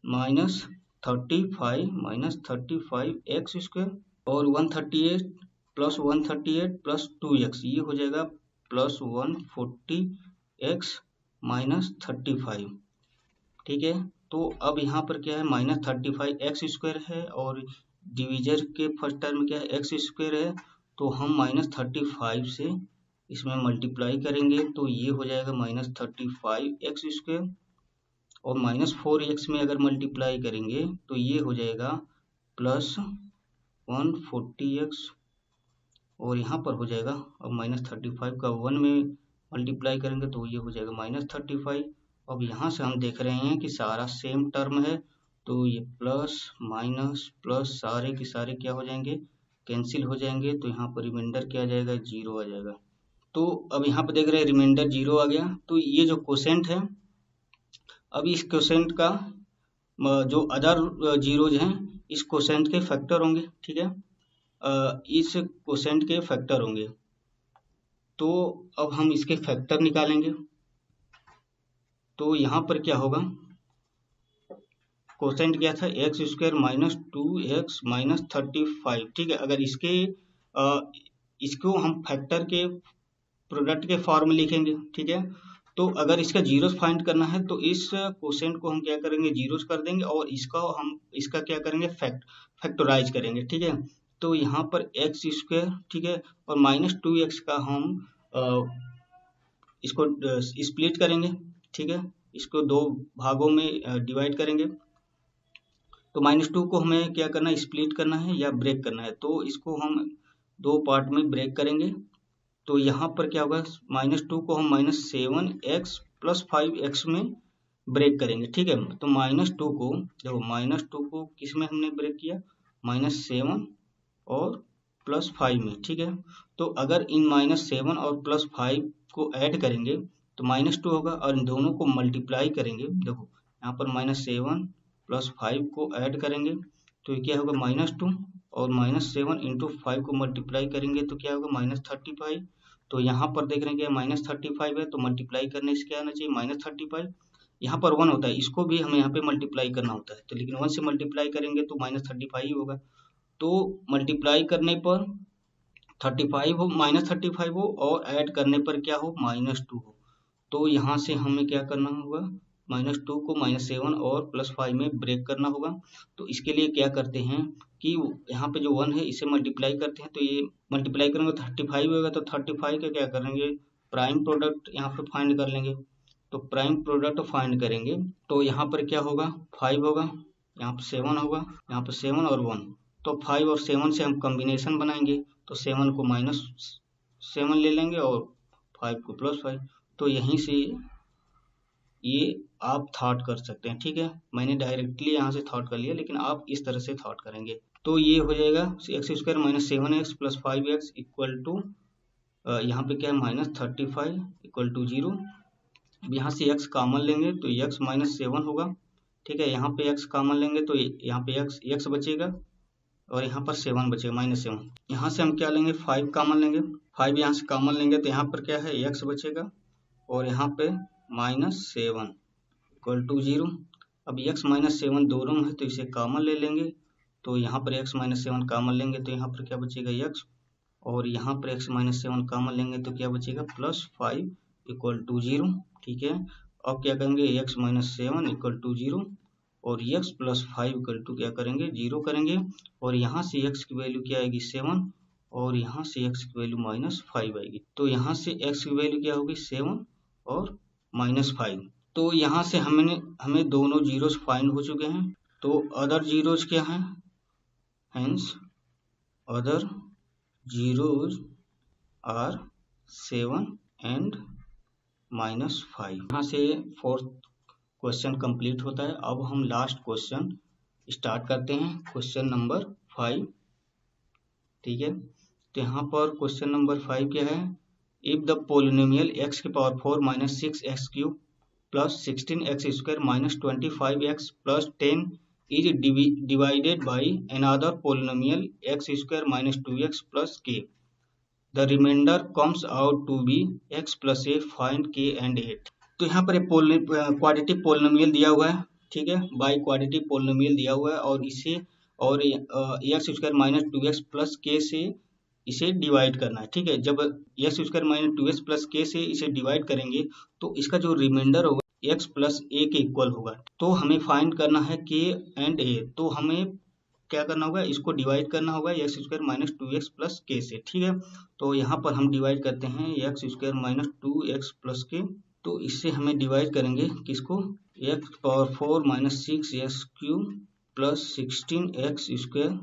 माइनस 35x स्क्वायर, और 138 प्लस 2x, ये हो जाएगा प्लस 140x माइनस 35, ठीक है। तो अब यहाँ पर क्या है, माइनस 35x स्क्वायर है, और डिवीजर के फर्स्ट टर्म क्या है, x स्क्वायर है, तो हम -35 से इसमें मल्टीप्लाई करेंगे तो ये हो जाएगा -35x², और -4x में अगर मल्टीप्लाई करेंगे तो ये हो जाएगा +140x, और यहाँ पर हो जाएगा अब -35 का 1 में मल्टीप्लाई करेंगे तो ये हो जाएगा -35। अब यहाँ से हम देख रहे हैं कि सारा सेम टर्म है, तो ये प्लस माइनस प्लस सारे के सारे क्या हो जाएंगे, कैंसिल हो जाएंगे। तो यहाँ पर रिमाइंडर क्या आ जाएगा, 0 आ जाएगा। तो अब यहाँ पर देख रहे हैं रिमाइंडर 0 आ गया। तो ये जो क्वोशेंट है, अब इस क्वोशेंट का जो अदर जीरोज हैं इस क्वोशेंट के फैक्टर होंगे, ठीक है, इस क्वोशेंट के फैक्टर होंगे। तो अब हम इसके फैक्टर निकालेंगे। तो यहाँ पर क्या होगा, क्वोशेंट क्या था, x² - 2x - 35, ठीक है। अगर इसको हम फैक्टर के प्रोडक्ट के फॉर्म में लिखेंगे, ठीक है। तो अगर इसका जीरोस फाइंड करना है तो इस क्वोशेंट को हम क्या करेंगे, जीरोस कर देंगे, और इसका क्या करेंगे, फैक्टराइज करेंगे, ठीक है। तो यहाँ पर x², ठीक है, और -2x का हम इसको स्प्लिट करेंगे, ठीक है, इसको 2 भागों में डिवाइड करेंगे। तो -2 को हमें क्या करना है, स्प्लिट करना है या ब्रेक करना है। तो इसको हम 2 पार्ट में ब्रेक करेंगे। तो यहाँ पर क्या होगा, -2 को हम -7x + 5x में ब्रेक करेंगे, ठीक है। तो -2 को देखो, -2 को किस में हमने ब्रेक किया, -7 और +5 में, ठीक है। तो अगर इन -7 और +5 को ऐड करेंगे तो -2 होगा, और इन दोनों को मल्टीप्लाई करेंगे। देखो यहाँ पर -7 + 5 को ऐड करेंगे तो ये क्या होगा, -2, और -7 × 5 को मल्टीप्लाई करेंगे तो क्या होगा, -35। तो यहाँ पर देख रहे हैं कि -35 है, तो मल्टीप्लाई करने से क्या आना चाहिए, -35। यहाँ पर 1 होता है, इसको भी हमें यहाँ पे मल्टीप्लाई करना होता है, तो लेकिन 1 से मल्टीप्लाई करेंगे तो -35 ही होगा। तो मल्टीप्लाई करने पर 35 हो, -35 हो, और ऐड करने पर क्या हो, -2 हो। तो यहाँ से हमें क्या करना होगा, -2 को -7 और +5 में ब्रेक करना होगा। तो इसके लिए क्या करते हैं कि यहाँ पे जो 1 है इसे मल्टीप्लाई करते हैं, तो ये मल्टीप्लाई करेंगे 35 होगा, तो 35 का क्या करेंगे, प्राइम प्रोडक्ट यहाँ पे फाइंड कर लेंगे। तो प्राइम प्रोडक्ट फाइंड करेंगे तो यहाँ पर क्या होगा, 5 होगा, यहाँ पर 7 होगा, यहाँ पर 7 और 1। तो 5 और 7 से हम कॉम्बिनेशन बनाएंगे, तो 7 को -7 ले लेंगे और 5 को +5। तो यहीं से ये आप थॉट कर सकते हैं, ठीक है। मैंने डायरेक्टली यहाँ से थॉट कर लिया, लेकिन आप इस तरह से थॉट करेंगे। तो ये हो जाएगा x² - 7x + 5x = यहाँ पे क्या है, -35 = 0। अब यहाँ से x कॉमन लेंगे तो x - 7 होगा, ठीक है। यहाँ पे x कॉमन लेंगे तो यहाँ पे x बचेगा, और यहाँ पर 7 बचेगा, -7। यहाँ से हम क्या लेंगे, 5 कॉमन लेंगे, 5 यहाँ से कॉमन लेंगे तो यहाँ पर क्या है, x बचेगा, और यहाँ पे -7 = 0। अब x - 7 दोनों में है तो इसे कॉमन ले लेंगे, तो यहाँ पर x - 7 कॉमन लेंगे तो यहाँ पर क्या बचेगा, x, और यहाँ पर x - 7 कॉमन लेंगे तो क्या बचेगा, +5 = 0, ठीक है। अब क्या करेंगे, x - 7 = 0, और x + 5 = क्या करेंगे, 0 करेंगे, और यहाँ से x की वैल्यू क्या आएगी, 7, और यहाँ से x की वैल्यू -5 आएगी। तो यहाँ से x की वैल्यू क्या होगी, 7 और -5। तो यहाँ से हमें दोनों जीरोस फाइंड हो चुके हैं। तो अदर जीरोस क्या हैं, hence other zeros are 7 and -5। यहाँ से 4th क्वेश्चन कंप्लीट होता है। अब हम लास्ट क्वेश्चन स्टार्ट करते हैं, क्वेश्चन नंबर 5, ठीक है। तो यहाँ पर क्वेश्चन नंबर 5 क्या है, if the polynomial x⁴ - 6x³ + 16x² - 25x + 10 is divided by another polynomial x² - 2x + k. The remainder comes out to be x + a. Find k and a. तो यहाँ पर क्वाड्रेटिक पोलिनोमियल दिया हुआ है, ठीक है, बाई क्वाड्रेटिक पोलिनोमियल दिया हुआ है, और इसे और x² - 2x + k से इसे डिवाइड करना है, ठीक है। जब x² - 2x + k से इसे डिवाइड करेंगे तो इसका जो रिमाइंडर होगा x + a के इक्वल होगा। तो हमें फाइंड करना है k एंड a। तो हमें क्या करना होगा, इसको डिवाइड करना होगा x square minus 2x plus के से, ठीक है। तो यहाँ पर हम डिवाइड करते हैं x square minus 2x plus के, तो इससे हमें डिवाइड करेंगे किसको, x power 4 minus 6x cube plus 16x square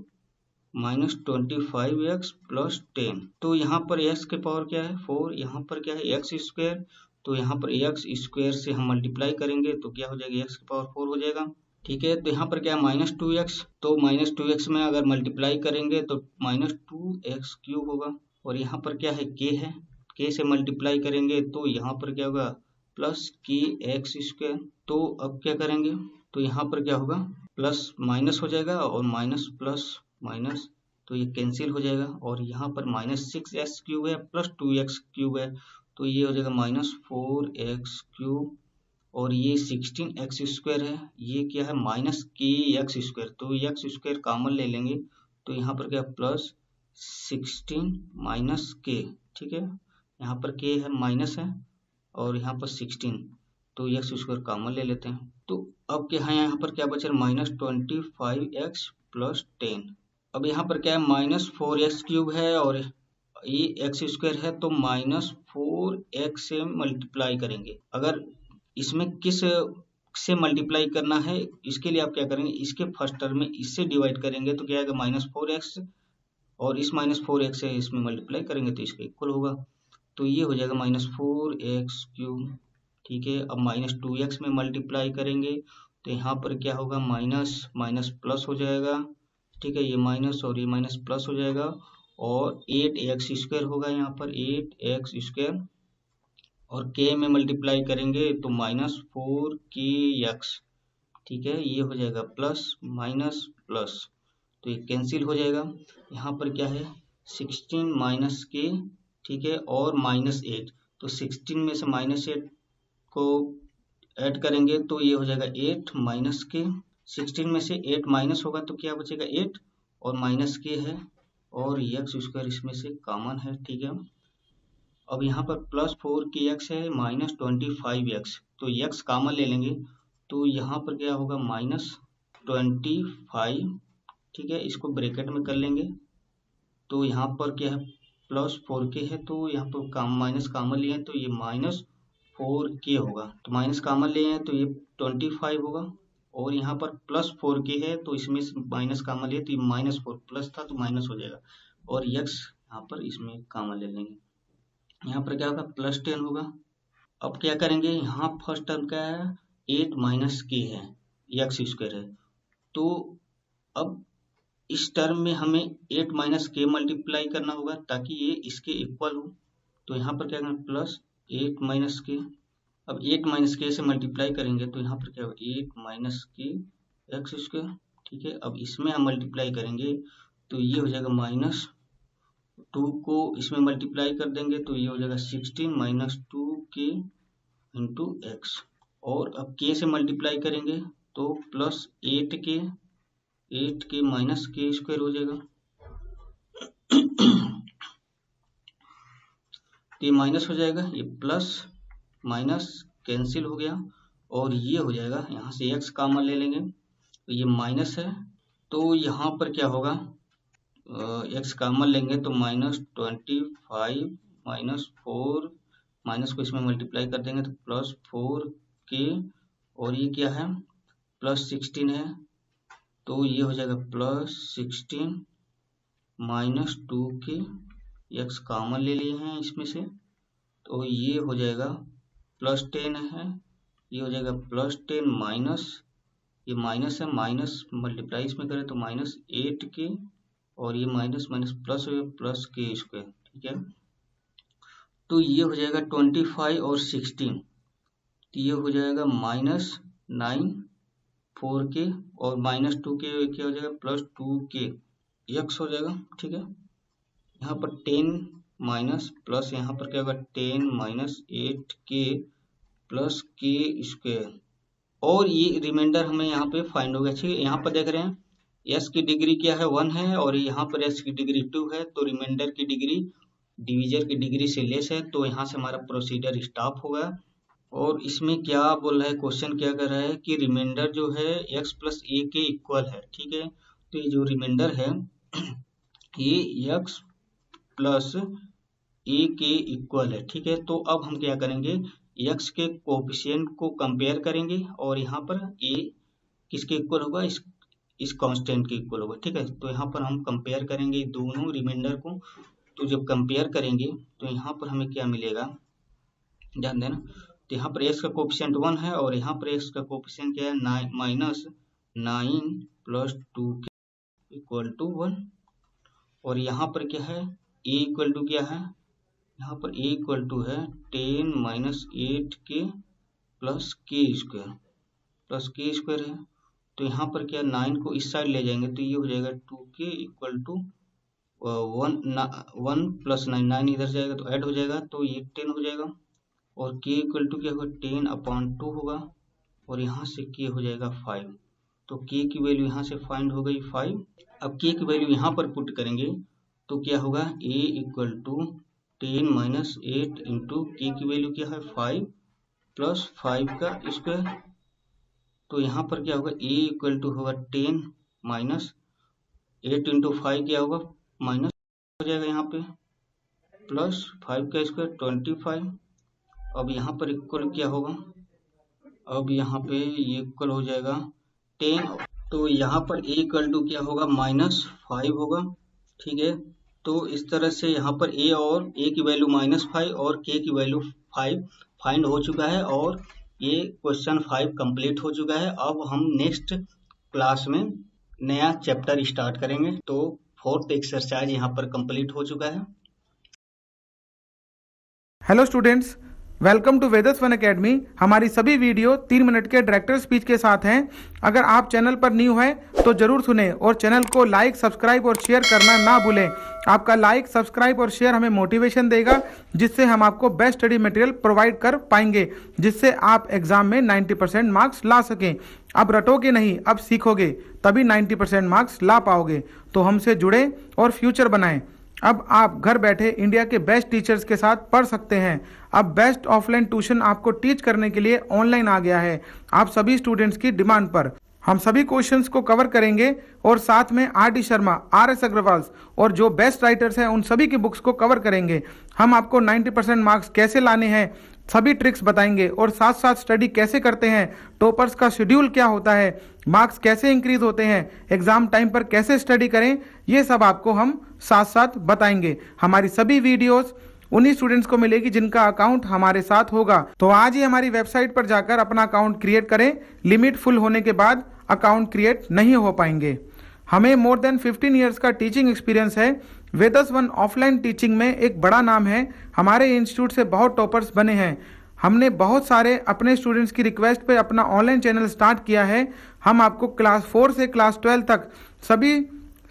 minus 25x plus 10। तो यहाँ पर x के पावर क्या है 4, यहाँ पर क्या है x स्क्वायर, तो यहाँ पर एक्स स्क्वायर से हम मल्टीप्लाई करेंगे तो क्या हो जाएगा, एक्स की पावर 4 हो जाएगा, ठीक है। तो यहाँ पर क्या है माइनस 2x, तो माइनस 2x में अगर मल्टीप्लाई करेंगे तो माइनस 2x क्यूब होगा, और यहाँ पर क्या है k से मल्टीप्लाई करेंगे तो यहाँ पर क्या होगा प्लस के एक्स स्क्वायर। तो अब क्या करेंगे, तो यहाँ पर क्या होगा प्लस माइनस हो जाएगा और माइनस प्लस माइनस, तो ये कैंसिल हो जाएगा, और यहाँ पर माइनस 6x क्यूब है प्लस 2x क्यूब है, तो ये हो जाएगा माइनस 4x क्यूब, और ये 16x स्क्वायर है, ये क्या है माइनस के एक्स स्क्वायर, तो एक्स स्क्वायर कॉमन ले लेंगे तो यहाँ पर क्या प्लस 16 माइनस के, ठीक है। यहाँ पर के है माइनस है और यहाँ पर 16, तो एक्स स्क्वायर कॉमन ले लेते हैं। तो अब क्या है यहाँ पर क्या बचा माइनस 25x प्लस 10। अब यहाँ पर क्या है माइनस 4x क्यूब है और ये एक्स स्क्वायर है, तो माइनस 4x से मल्टीप्लाई करेंगे। अगर इसमें किस से मल्टीप्लाई करना है, इसके लिए आप क्या करेंगे, इसके फर्स्ट टर्म में इससे डिवाइड करेंगे तो क्या आएगा माइनस 4x, और इस माइनस 4x से इसमें मल्टीप्लाई करेंगे तो इसका इक्वल होगा, तो ये हो जाएगा माइनस 4x क्यूब, ठीक है। अब माइनस 2x में मल्टीप्लाई करेंगे तो यहाँ पर क्या होगा माइनस माइनस प्लस हो जाएगा, ठीक है, ये माइनस और ये माइनस प्लस हो जाएगा, और 8x स्क्वायर होगा यहाँ पर 8x स्क्वायर, और k में मल्टीप्लाई करेंगे तो माइनस 4kx, ठीक है, ये हो जाएगा प्लस माइनस प्लस, तो ये कैंसिल हो जाएगा। यहाँ पर क्या है 16 माइनस के, ठीक है, और माइनस 8, तो 16 में से माइनस 8 को ऐड करेंगे तो ये हो जाएगा 8 माइनस के, 16 में से 8 माइनस होगा तो क्या बचेगा 8, और माइनस के है, और एक्स स्क्वायर इसमें से कॉमन है, ठीक है। अब यहाँ पर प्लस 4kx है माइनस 25x, तो x कॉमन ले लेंगे तो यहाँ पर क्या होगा माइनस 25, ठीक है, इसको ब्रैकेट में कर लेंगे, तो यहाँ पर क्या है प्लस 4k है, तो यहाँ पर माइनस कॉमन लिए हैं तो ये माइनस 4k होगा, तो माइनस कॉमन लिए हैं तो ये 25 होगा, और यहाँ पर प्लस 4k है तो इसमें माइनस कॉमन लिए तो ये माइनस 4 प्लस था तो माइनस हो जाएगा, और x यहाँ पर इसमें कॉमन ले लेंगे, यहाँ पर क्या होगा प्लस 10 होगा। अब क्या करेंगे, यहाँ फर्स्ट टर्म क्या है 8 माइनस के है, एक्स स्क्वायर है, तो अब इस टर्म में हमें 8 माइनस के मल्टीप्लाई करना होगा ताकि ये इसके इक्वल हो, तो यहाँ पर क्या करना प्लस 8 माइनस के, अब 8 माइनस के से मल्टीप्लाई करेंगे तो यहाँ पर क्या होगा 8 माइनस के एक्स स्क्वायर, ठीक है। अब इसमें हम मल्टीप्लाई करेंगे तो ये हो जाएगा माइनस 2 को इसमें मल्टीप्लाई कर देंगे तो ये हो जाएगा 16 माइनस 2k इंटू एक्स, और अब k से मल्टीप्लाई करेंगे तो प्लस 8k माइनस के स्क्वायर हो जाएगा, तो ये माइनस हो जाएगा, ये प्लस माइनस कैंसिल हो गया, और ये हो जाएगा यहाँ से x कॉमन ले लेंगे तो ये माइनस है, तो यहाँ पर क्या होगा x कॉमन लेंगे तो माइनस 25 माइनस 4, माइनस को इसमें मल्टीप्लाई कर देंगे तो प्लस 4k, और ये क्या है प्लस 16 है, तो ये हो जाएगा plus 16 minus 2k, x common ले लिए हैं इसमें से, तो ये हो जाएगा प्लस 10 है, ये हो जाएगा प्लस 10 माइनस, ये माइनस है, माइनस मल्टीप्लाई इसमें करें तो माइनस 8k, और ये माइनस माइनस प्लस हो गया प्लस के स्क्वायर, ठीक है। तो ये हो जाएगा 25 और 16, तो ये हो जाएगा माइनस 9 4k, और माइनस 2k क्या हो जाएगा प्लस 2k x हो जाएगा, ठीक है। यहाँ पर 10 माइनस प्लस यहाँ पर क्या होगा 10 माइनस 8k प्लस के स्क्वायर, और ये रिमाइंडर हमें यहाँ पे फाइंड होगा, ठीक है। यहाँ पर देख रहे हैं s की डिग्री क्या है 1 है, और यहाँ पर s की डिग्री 2 है, तो रिमाइंडर की डिग्री डिवीजर की डिग्री से लेस है, तो यहाँ से हमारा प्रोसीजर स्टॉप होगा। और इसमें क्या बोल रहा है क्वेश्चन क्या कर रहा है कि रिमाइंडर जो है x प्लस a के इक्वल है, ठीक है। तो ये जो रिमाइंडर है ये x प्लस ए के इक्वल है, ठीक है। तो अब हम क्या करेंगे, x के कोफिशिएंट को कंपेयर करेंगे और यहाँ पर a किसके इक्वल होगा, इस कांस्टेंट के इक्वल होगा, ठीक है। तो यहाँ पर हम कंपेयर करेंगे दोनों रिमाइंडर को। तो जब कंपेयर करेंगे तो यहाँ पर हमें क्या मिलेगा, ध्यान देना। तो यहाँ पर x का कोफिशिएंट 1 है और यहाँ पर x का कोफिशिएंट क्या है, -9 प्लस 2 के इक्वल टू 1। और यहाँ पर क्या है, a इक्वल टू क्या है, यहाँ पर a इक्वल टू है 10 माइनस 8 के प्लस के स्क्वायर है। तो यहाँ पर क्या 9 को इस साइड ले जाएंगे तो ये हो जाएगा 2k इक्वल टू 1 प्लस 9 इधर जाएगा तो ऐड हो जाएगा तो ये 10 हो जाएगा। और k इक्वल टू क्या होगा, 10/2 होगा और यहाँ से k हो जाएगा 5। तो k की वैल्यू यहाँ से फाइंड हो गई 5। अब k की वैल्यू यहाँ पर पुट करेंगे तो क्या होगा, a equal to 10 minus 8 into k की वैल्यू क्या है 5 प्लस 5 का स्क्वायर। तो यहाँ पर क्या होगा, a इक्वल टू होगा 10 माइनस 8 इंटू 5 क्या होगा, माइनस हो जाएगा यहाँ पे, प्लस 5 का स्क्वायर 25। अब यहाँ पर इक्वल क्या होगा, अब यहाँ पे ये इक्वल हो जाएगा 10। तो यहाँ पर a इक्वल टू क्या होगा, -5 होगा, ठीक है। तो इस तरह से यहाँ पर a की वैल्यू -5 और k की वैल्यू 5 फाइंड हो चुका है और ये क्वेश्चन 5 कंप्लीट हो चुका है। अब हम नेक्स्ट क्लास में नया चैप्टर स्टार्ट करेंगे। तो 4th एक्सरसाइज यहाँ पर कंप्लीट हो चुका है। Hello students, welcome to Vedas one academy. हमारी सभी वीडियो 3 मिनट के डायरेक्टर स्पीच के साथ हैं। अगर आप चैनल पर न्यू हैं तो जरूर सुने और चैनल को लाइक, सब्सक्राइब और शेयर करना ना भूलें। आपका लाइक, सब्सक्राइब और शेयर हमें मोटिवेशन देगा, जिससे हम आपको बेस्ट स्टडी मटेरियल प्रोवाइड कर पाएंगे, जिससे आप एग्जाम में 90% मार्क्स ला सकें। अब रटोगे नहीं, अब सीखोगे, तभी 90% मार्क्स ला पाओगे। तो हमसे जुड़े और फ्यूचर बनाएं। अब आप घर बैठे इंडिया के बेस्ट टीचर्स के साथ पढ़ सकते हैं। अब बेस्ट ऑफलाइन ट्यूशन आपको टीच करने के लिए ऑनलाइन आ गया है, आप सभी स्टूडेंट्स की डिमांड पर। हम सभी क्वेश्चंस को कवर करेंगे और साथ में R.D. शर्मा, R.S. अग्रवाल और जो बेस्ट राइटर्स हैं उन सभी की बुक्स को कवर करेंगे। हम आपको 90% मार्क्स कैसे लाने हैं सभी ट्रिक्स बताएंगे और साथ साथ स्टडी कैसे करते हैं, टॉपर्स का शेड्यूल क्या होता है, मार्क्स कैसे इंक्रीज होते हैं, एग्जाम टाइम पर कैसे स्टडी करें, ये सब आपको हम साथ साथ बताएंगे। हमारी सभी वीडियोस उन्हीं स्टूडेंट्स को मिलेगी जिनका अकाउंट हमारे साथ होगा। तो आज ही हमारी वेबसाइट पर जाकर अपना अकाउंट क्रिएट करें। लिमिट फुल होने के बाद अकाउंट क्रिएट नहीं हो पाएंगे। हमें मोर देन 15 ईयर्स का टीचिंग एक्सपीरियंस है। वेदस वन ऑफलाइन टीचिंग में एक बड़ा नाम है। हमारे इंस्टीट्यूट से बहुत टॉपर्स बने हैं। हमने बहुत सारे अपने स्टूडेंट्स की रिक्वेस्ट पे अपना ऑनलाइन चैनल स्टार्ट किया है। हम आपको क्लास 4 से क्लास 12 तक सभी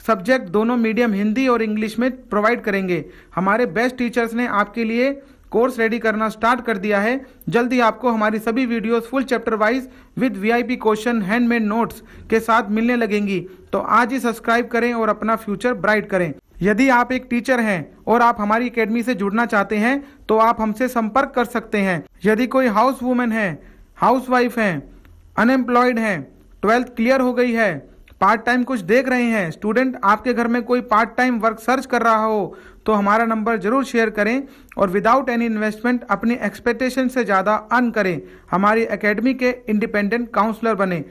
सब्जेक्ट दोनों मीडियम हिंदी और इंग्लिश में प्रोवाइड करेंगे। हमारे बेस्ट टीचर्स ने आपके लिए कोर्स रेडी करना स्टार्ट कर दिया है। जल्दी आपको हमारी सभी videos full chapter wise with VIP question, handmade notes के साथ मिलने लगेंगी। तो आज ही सब्सक्राइब करें और अपना फ्यूचर ब्राइट करें। यदि आप एक टीचर हैं और आप हमारी एकेडमी से जुड़ना चाहते हैं तो आप हमसे संपर्क कर सकते हैं। यदि कोई हाउस वुमेन है, हाउस वाइफ है, अनएम्प्लॉयड है, 12th क्लियर हो गई है, पार्ट टाइम कुछ देख रहे हैं, स्टूडेंट आपके घर में कोई पार्ट टाइम वर्क सर्च कर रहा हो तो हमारा नंबर जरूर शेयर करें और विदाउट एनी इन्वेस्टमेंट अपनी एक्सपेक्टेशन से ज़्यादा अर्न करें। हमारी एकेडमी के इंडिपेंडेंट काउंसलर बने।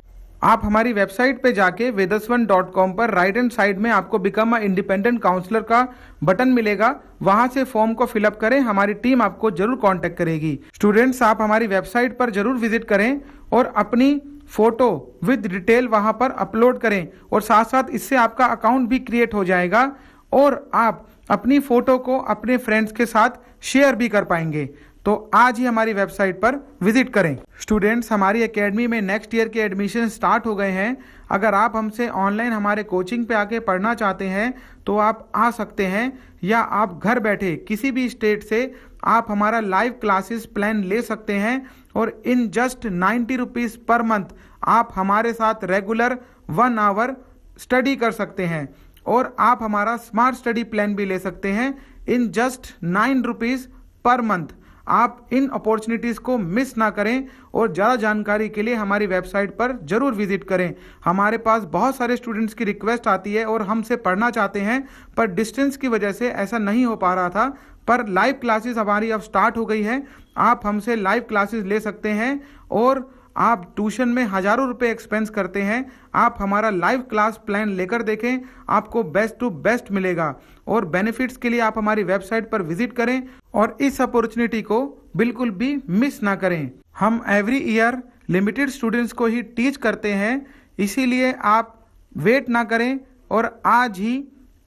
आप हमारी वेबसाइट पे जाके vedaswan.com पर राइट हैंड साइड में आपको बिकम अ इंडिपेंडेंट काउंसलर का बटन मिलेगा। वहां से फॉर्म को फिलअप करें, हमारी टीम आपको जरूर कांटेक्ट करेगी। स्टूडेंट्स, आप हमारी वेबसाइट पर जरूर विजिट करें और अपनी फोटो विद डिटेल वहां पर अपलोड करें और साथ साथ इससे आपका अकाउंट भी क्रिएट हो जाएगा और आप अपनी फोटो को अपने फ्रेंड्स के साथ शेयर भी कर पाएंगे। तो आज ही हमारी वेबसाइट पर विजिट करें। स्टूडेंट्स, हमारी एकेडमी में नेक्स्ट ईयर के एडमिशन स्टार्ट हो गए हैं। अगर आप हमसे ऑनलाइन हमारे कोचिंग पे आके पढ़ना चाहते हैं तो आप आ सकते हैं, या आप घर बैठे किसी भी स्टेट से आप हमारा लाइव क्लासेस प्लान ले सकते हैं और in just 90 rupees per month आप हमारे साथ रेगुलर 1 आवर स्टडी कर सकते हैं और आप हमारा स्मार्ट स्टडी प्लान भी ले सकते हैं in just 9 rupees per month. आप इन अपॉर्चुनिटीज़ को मिस ना करें और ज़्यादा जानकारी के लिए हमारी वेबसाइट पर जरूर विजिट करें। हमारे पास बहुत सारे स्टूडेंट्स की रिक्वेस्ट आती है और हमसे पढ़ना चाहते हैं, पर डिस्टेंस की वजह से ऐसा नहीं हो पा रहा था। पर लाइव क्लासेस हमारी अब स्टार्ट हो गई है। आप हमसे लाइव क्लासेस ले सकते हैं और आप ट्यूशन में हज़ारों रुपए एक्सपेंस करते हैं, आप हमारा लाइव क्लास प्लान लेकर देखें, आपको बेस्ट टू बेस्ट मिलेगा। और बेनिफिट्स के लिए आप हमारी वेबसाइट पर विजिट करें और इस अपॉर्चुनिटी को बिल्कुल भी मिस ना करें। हम एवरी ईयर लिमिटेड स्टूडेंट्स को ही टीच करते हैं, इसीलिए आप वेट ना करें और आज ही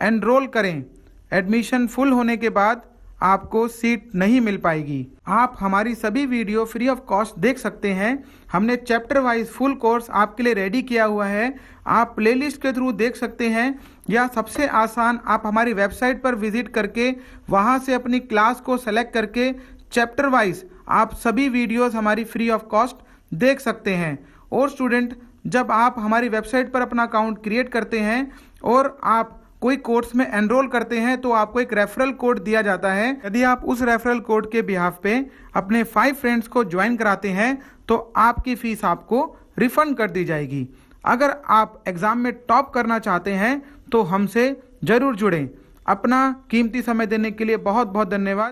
एनरोल करें। एडमिशन फुल होने के बाद आपको सीट नहीं मिल पाएगी। आप हमारी सभी वीडियो फ्री ऑफ कॉस्ट देख सकते हैं। हमने चैप्टर वाइज फुल कोर्स आपके लिए रेडी किया हुआ है, आप प्लेलिस्ट के थ्रू देख सकते हैं, या सबसे आसान आप हमारी वेबसाइट पर विजिट करके वहां से अपनी क्लास को सेलेक्ट करके चैप्टर वाइज आप सभी वीडियोस हमारी फ्री ऑफ कॉस्ट देख सकते हैं। और स्टूडेंट, जब आप हमारी वेबसाइट पर अपना अकाउंट क्रिएट करते हैं और आप कोई कोर्स में एनरोल करते हैं तो आपको एक रेफरल कोड दिया जाता है। यदि आप उस रेफरल कोड के बिहाफ पे अपने 5 फ्रेंड्स को ज्वाइन कराते हैं तो आपकी फीस आपको रिफंड कर दी जाएगी। अगर आप एग्जाम में टॉप करना चाहते हैं तो हमसे जरूर जुड़ें। अपना कीमती समय देने के लिए बहुत बहुत धन्यवाद।